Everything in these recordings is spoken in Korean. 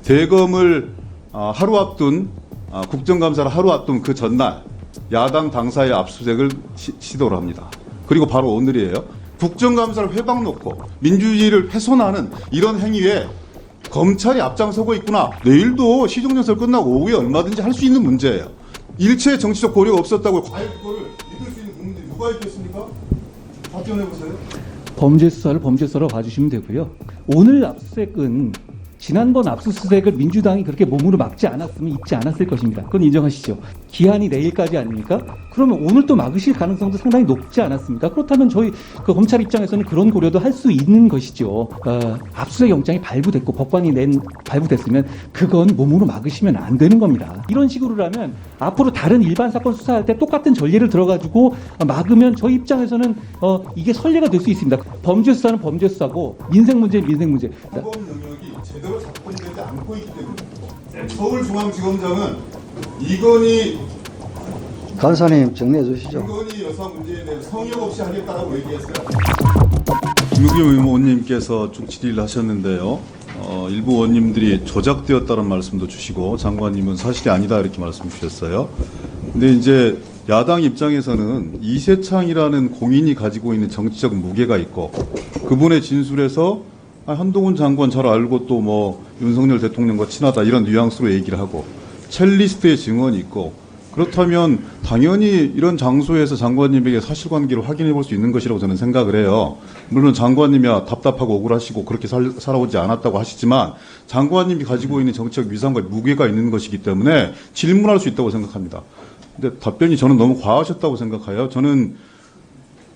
대검을 하루 앞둔 국정감사를 하루 앞둔 그 전날 야당 당사의 압수수색을 시도를 합니다. 그리고 바로 오늘이에요. 국정감사를 회방 놓고 민주주의를 훼손하는 이런 행위에 검찰이 앞장서고 있구나. 내일도 시정연설 끝나고 오후에 얼마든지 할 수 있는 문제예요. 일체의 정치적 고려가 없었다고 과연 그거를 믿을 수 있는 국민들이 누가 있겠습니까? 답변해보세요. 범죄 수사를 범죄 수사로 봐주시면 되고요. 오늘 압수수색은 지난번 압수수색을 민주당이 그렇게 몸으로 막지 않았으면 있지 않았을 것입니다. 그건 인정하시죠. 기한이 내일까지 아닙니까? 그러면 오늘 또 막으실 가능성도 상당히 높지 않았습니까? 그렇다면 저희 검찰 입장에서는 그런 고려도 할 수 있는 것이죠. 압수수색 영장이 발부됐고 법관이 발부됐으면 그건 몸으로 막으시면 안 되는 겁니다. 이런 식으로라면 앞으로 다른 일반 사건 수사할 때 똑같은 전례를 들어가지고 막으면 저희 입장에서는 이게 선례가 될 수 있습니다. 범죄 수사는 범죄 수사고 민생 문제는 민생 문제. 법원 영역이 제대로 작동되지 않고 있기 때문에 서울중앙지검장은 이건희 간사님 정리해 주시죠. 여사 문제에 대해서 성역 없이 하겠다라고 얘기했어요. 김우겸 의원님께서 쭉 질의를 하셨는데요. 일부 의원님들이 조작되었다는 말씀도 주시고 장관님은 사실이 아니다 이렇게 말씀 주셨어요. 근데 이제 야당 입장에서는 이세창이라는 공인이 가지고 있는 정치적 무게가 있고 그분의 진술에서 한동훈 장관 잘 알고 또 뭐 윤석열 대통령과 친하다 이런 뉘앙스로 얘기를 하고 첼리스트의 증언이 있고 그렇다면 당연히 이런 장소에서 장관님에게 사실관계를 확인해 볼 수 있는 것이라고 저는 생각을 해요. 물론 장관님이야 답답하고 억울하시고 그렇게 살아오지 않았다고 하시지만 장관님이 가지고 있는 정치적 위상과 무게가 있는 것이기 때문에 질문할 수 있다고 생각합니다. 근데 답변이 저는 너무 과하셨다고 생각해요. 저는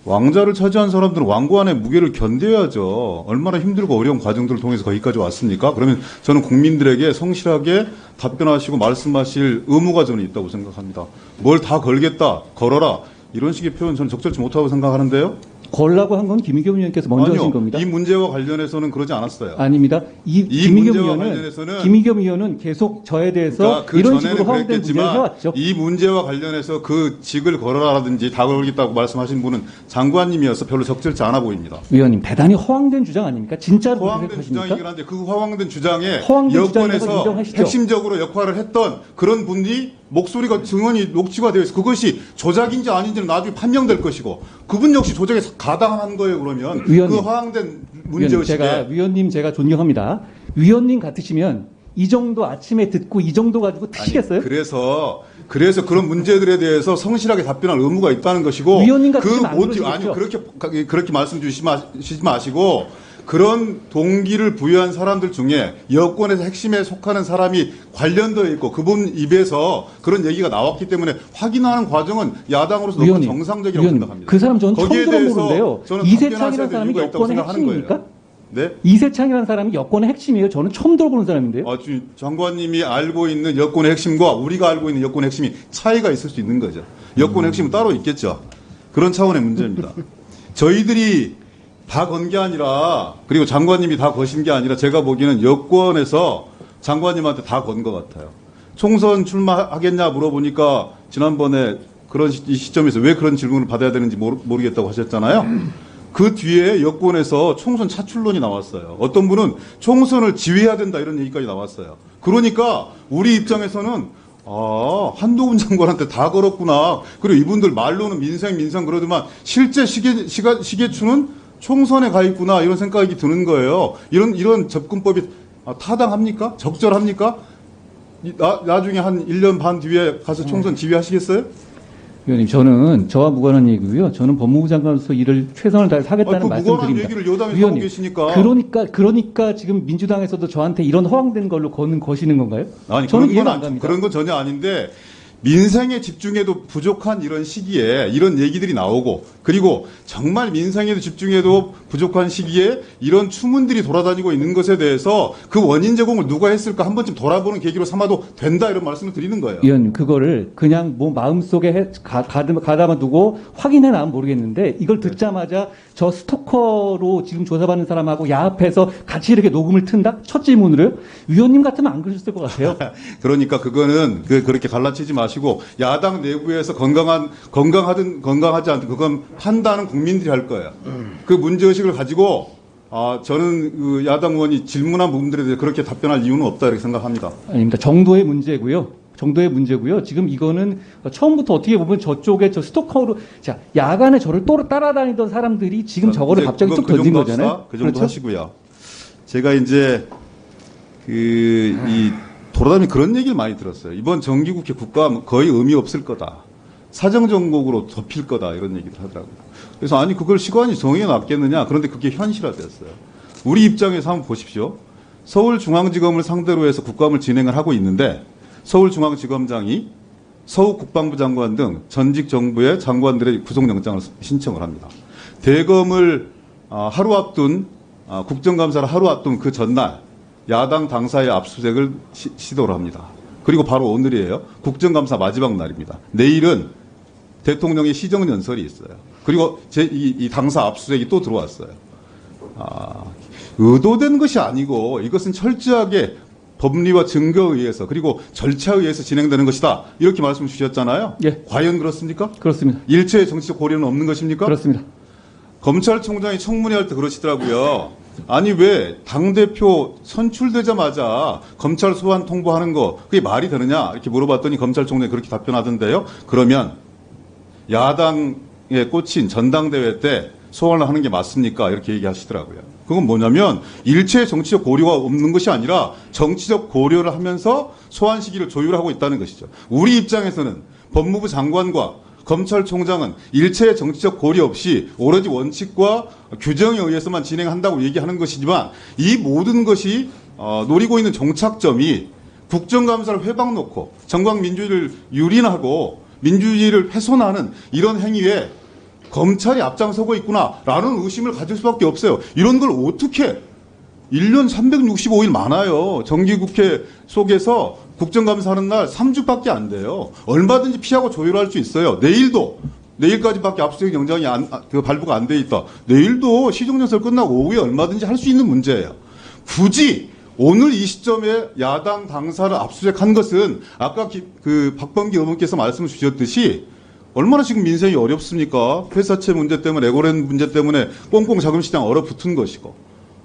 왕자를 차지한 사람들은 왕고 안의 무게를 견뎌야죠. 얼마나 힘들고 어려운 과정들을 통해서 거기까지 왔습니까? 그러면 저는 국민들에게 성실하게 답변하시고 말씀하실 의무가 저는 있다고 생각합니다. 뭘 다 걸겠다, 걸어라 이런 식의 표현 저는 적절치 못하다고 생각하는데요. 걸라고 한 건 김의겸 의원께서 먼저 아니요, 하신 겁니다. 이 문제와 관련해서는 그러지 않았어요. 아닙니다. 이 문제와 관련해서는 김의겸 의원은 계속 저에 대해서 그 이런 전에는 식으로 허황된 문제를 해왔죠. 이 문제와 관련해서 그 직을 걸어라라든지 다 걸겠다고 말씀하신 분은 장관님이어서 별로 적절치 않아 보입니다. 위원님 대단히 허황된 주장 아닙니까? 진짜로 허황된 그렇게 주장이긴 생각하십니까? 한데 그 허황된 주장에 허황된 주장이라고 여권에서 인정하시죠? 핵심적으로 역할을 했던 그런 분이 목소리가 증언이 녹취가 되어 있어 그것이 조작인지 아닌지는 나중에 판명될 것이고 그분 역시 조작에 가당한 거예요. 그러면 위원님, 그 허황된 문제의식에 위원님 제가 존경합니다. 위원님 같으시면 이 정도 아침에 듣고 이 정도 가지고 트시겠어요? 그래서 그런 문제들에 대해서 성실하게 답변할 의무가 있다는 것이고 위원님 그 같으시면 안 모티브 그러시겠죠? 아니 그렇게 말씀 주시지 마시고 그런 동기를 부여한 사람들 중에 여권에서 핵심에 속하는 사람이 관련되어 있고 그분 입에서 그런 얘기가 나왔기 때문에 확인하는 과정은 야당으로서 너무 정상적이라고 생각합니다. 그 사람 저는 처음 거기에 대해서 들어보는데요. 저는 이세창이라는 답변하셔야 될 사람이 이유가 있다고 여권의 생각하는 거예요. 핵심입니까? 네? 이세창이라는 사람이 여권의 핵심이에요. 저는 처음 들어보는 사람인데요. 장관님이 알고 있는 여권의 핵심과 우리가 알고 있는 여권의 핵심이 차이가 있을 수 있는 거죠. 여권의 핵심은 따로 있겠죠. 그런 차원의 문제입니다. 저희들이 다 건 게 아니라 그리고 장관님이 다 거신 게 아니라 제가 보기에는 여권에서 장관님한테 다 건 것 같아요. 총선 출마하겠냐 물어보니까 지난번에 그런 이 시점에서 왜 그런 질문을 받아야 되는지 모르겠다고 하셨잖아요. 그 뒤에 여권에서 총선 차출론이 나왔어요. 어떤 분은 총선을 지휘해야 된다 이런 얘기까지 나왔어요. 그러니까 우리 입장에서는 한동훈 장관한테 다 걸었구나. 그리고 이분들 말로는 민생 그러더만 실제 시계추는 총선에 가 있구나 이런 생각이 드는 거예요. 이런 접근법이 타당합니까? 적절합니까? 나중에 한 1년 반 뒤에 가서 총선 지휘하시겠어요? 위원님, 저는 저와 무관한 얘기고요. 저는 법무부 장관으로서 일을 최선을 다해서 하겠다는 말씀드립니다. 무관한 얘기를 여당에서 하고 계시니까. 그러니까 지금 민주당에서도 저한테 이런 허황된 걸로 거시는 건가요? 아니, 저는 이해가 안 갑니다. 그런 건 전혀 아닌데 민생에 집중해도 부족한 이런 시기에 이런 얘기들이 나오고 그리고 정말 민생에도 집중해도 부족한 시기에 이런 추문들이 돌아다니고 있는 것에 대해서 그 원인 제공을 누가 했을까 한 번쯤 돌아보는 계기로 삼아도 된다 이런 말씀을 드리는 거예요. 위원님, 그거를 그냥 뭐 마음속에 가담아 두고 확인해 나면 모르겠는데 이걸 듣자마자 저 스토커로 지금 조사받는 사람하고 야합해서 같이 이렇게 녹음을 튼다? 첫 질문으로요? 위원님 같으면 안 그러셨을 것 같아요. 그러니까 그거는 그렇게 갈라치지 마시고 야당 내부에서 건강하지 않든 그건 판단은 국민들이 할 거예요. 그 문제의식을 가지고 저는 그 야당 의원이 질문한 부분들에 대해 그렇게 답변할 이유는 없다 이렇게 생각합니다. 아닙니다. 정도의 문제고요. 정도의 문제고요. 지금 이거는 처음부터 어떻게 보면 저쪽에 저 스토커로 자 야간에 저를 또 따라다니던 사람들이 지금 저거를 이제 갑자기 그건 툭 던진 정도 거잖아요. 합시다. 그 정도 그렇죠? 하시고요. 제가 이제 이 돌아다니 그런 얘기를 많이 들었어요. 이번 정기국회 국감 거의 의미 없을 거다. 사정정국으로 덮일 거다 이런 얘기를 하더라고요. 그래서 아니 그걸 시간이 정해 놨겠느냐. 그런데 그게 현실화됐어요. 우리 입장에서 한번 보십시오. 서울중앙지검을 상대로 해서 국감을 진행을 하고 있는데 서울중앙지검장이 서욱 국방부 장관 등 전직 정부의 장관들의 구속영장을 신청을 합니다. 대검을 하루 앞둔 국정감사를 하루 앞둔 그 전날 야당 당사의 압수수색을 시도를 합니다. 그리고 바로 오늘이에요. 국정감사 마지막 날입니다. 내일은 대통령의 시정연설이 있어요. 그리고 이 당사 압수수색이 또 들어왔어요. 의도된 것이 아니고 이것은 철저하게 법리와 증거에 의해서 그리고 절차에 의해서 진행되는 것이다. 이렇게 말씀 주셨잖아요. 예. 과연 그렇습니까? 그렇습니다. 일체의 정치적 고려는 없는 것입니까? 그렇습니다. 검찰총장이 청문회 할 때 그러시더라고요. 아니 왜 당대표 선출되자마자 검찰 소환 통보하는 거 그게 말이 되느냐 이렇게 물어봤더니 검찰총장이 그렇게 답변하던데요. 그러면 야당에 꽂힌 전당대회 때 소환을 하는 게 맞습니까? 이렇게 얘기하시더라고요. 그건 뭐냐면 일체의 정치적 고려가 없는 것이 아니라 정치적 고려를 하면서 소환 시기를 조율하고 있다는 것이죠. 우리 입장에서는 법무부 장관과 검찰총장은 일체의 정치적 고려 없이 오로지 원칙과 규정에 의해서만 진행한다고 얘기하는 것이지만 이 모든 것이 노리고 있는 종착점이 국정감사를 회방 놓고 정광민주주의를 유린하고 민주주의를 훼손하는 이런 행위에 검찰이 앞장서고 있구나라는 의심을 가질 수밖에 없어요. 이런 걸 어떻게 1년 365일 많아요. 정기국회 속에서 국정감사하는 날 3주밖에 안 돼요. 얼마든지 피하고 조율할 수 있어요. 내일까지밖에 압수수색 영장이 발부가 안 돼 있다. 내일도 시정연설 끝나고 오후에 얼마든지 할 수 있는 문제예요. 굳이 오늘 이 시점에 야당 당사를 압수수색한 것은 아까 박범기 의원께서 말씀을 주셨듯이 얼마나 지금 민생이 어렵습니까? 회사채 문제 때문에 에고랜 문제 때문에 꽁꽁 자금시장 얼어붙은 것이고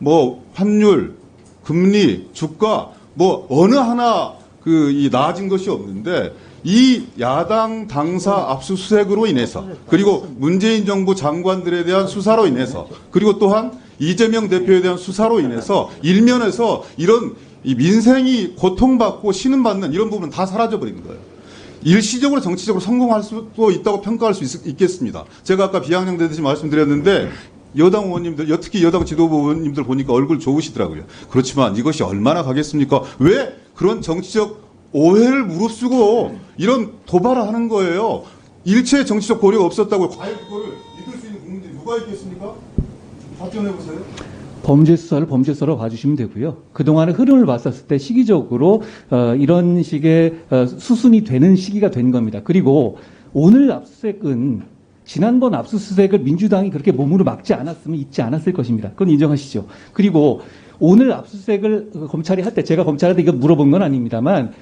뭐 환율, 금리, 주가 뭐 어느 하나 이 나아진 것이 없는데 이 야당 당사 압수수색으로 인해서 그리고 문재인 정부 장관들에 대한 수사로 인해서 그리고 또한 이재명 대표에 대한 수사로 인해서 일면에서 이런 이 민생이 고통받고 신음받는 이런 부분은 다 사라져버린 거예요. 일시적으로 정치적으로 성공할 수도 있다고 평가할 수 있겠습니다. 제가 아까 비아냥되듯이 말씀드렸는데 여당 의원님들, 특히 여당 지도부 의원님들 보니까 얼굴 좋으시더라고요. 그렇지만 이것이 얼마나 가겠습니까? 왜 그런 정치적 오해를 무릅쓰고 이런 도발을 하는 거예요? 일체의 정치적 고려가 없었다고 과연 그거를 믿을 수 있는 국민들이 누가 있겠습니까? 답변해보세요. 범죄 수사를 범죄 수사로 봐주시면 되고요. 그동안의 흐름을 봤었을 때 시기적으로 이런 식의 수순이 되는 시기가 된 겁니다. 그리고 오늘 압수수색은 지난번 압수수색을 민주당이 그렇게 몸으로 막지 않았으면 있지 않았을 것입니다. 그건 인정하시죠. 그리고 오늘 압수수색을 검찰이 할 때 제가 검찰한테 이거 물어본 건 아닙니다만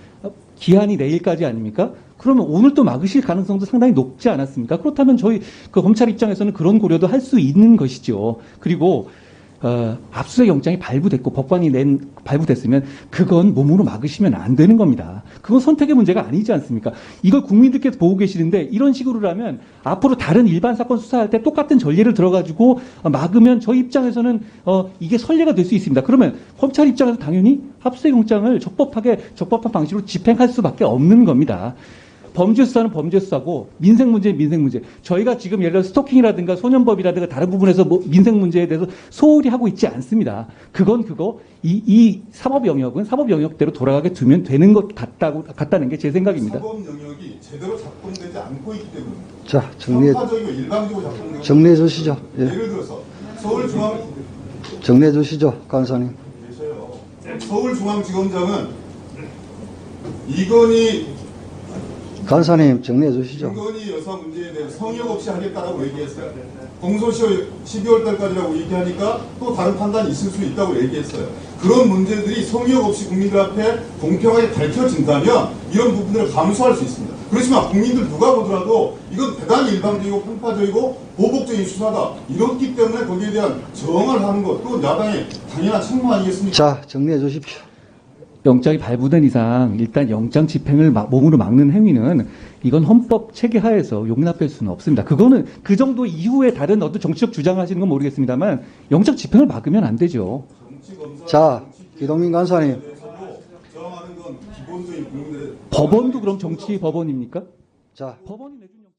기한이 내일까지 아닙니까? 그러면 오늘 또 막으실 가능성도 상당히 높지 않았습니까? 그렇다면 저희 검찰 입장에서는 그런 고려도 할 수 있는 것이죠. 그리고 압수수색 영장이 발부됐고 법관이 발부됐으면 그건 몸으로 막으시면 안 되는 겁니다. 그건 선택의 문제가 아니지 않습니까? 이걸 국민들께서 보고 계시는데 이런 식으로라면 앞으로 다른 일반 사건 수사할 때 똑같은 전례를 들어가지고 막으면 저희 입장에서는 이게 선례가 될 수 있습니다. 그러면 검찰 입장에서 당연히 압수수색 영장을 적법한 방식으로 집행할 수밖에 없는 겁니다. 범죄 수사는 범죄 수사고 민생 문제는 민생 문제. 저희가 지금 예를 들어 스토킹이라든가 소년법이라든가 다른 부분에서 민생 문제에 대해서 소홀히 하고 있지 않습니다. 이 사법 영역은 사법 영역대로 돌아가게 두면 되는 것 같다는 게 제 생각입니다. 사법 영역이 제대로 작동되지 않고 있기 때문에. 자, 편파적이고 일방적으로 작동되고. 정리해 주시죠. 예. 예를 들어서 서울중앙 정리해 주시죠, 간사님. 서울중앙지검장은 이건희 간사님 정리해 주시죠. 김건희 여사 문제에 대해 성역 없이 하겠다라고 얘기했어요. 공소시효 12월 달까지라고 얘기하니까 또 다른 판단이 있을 수 있다고 얘기했어요. 그런 문제들이 성역 없이 국민들 앞에 공평하게 밝혀진다면 이런 부분들을 감수할 수 있습니다. 그렇지만 국민들 누가 보더라도 이건 대단히 일방적이고 편파적이고 보복적인 수사다. 이렇기 때문에 거기에 대한 저항을 하는 것, 그건 야당의 당연한 책무 아니겠습니까? 자, 정리해 주십시오. 영장이 발부된 이상 일단 영장 집행을 몸으로 막는 행위는 이건 헌법 체계 하에서 용납될 수는 없습니다. 그거는 그 정도 이후에 다른 어떤 정치적 주장을 하시는 건 모르겠습니다만 영장 집행을 막으면 안 되죠. 자, 기동민 간사님. 저항하는 건 기본적인 국민들의 법원도 그럼 정치 법원입니까? 자, 법원이 내준 영장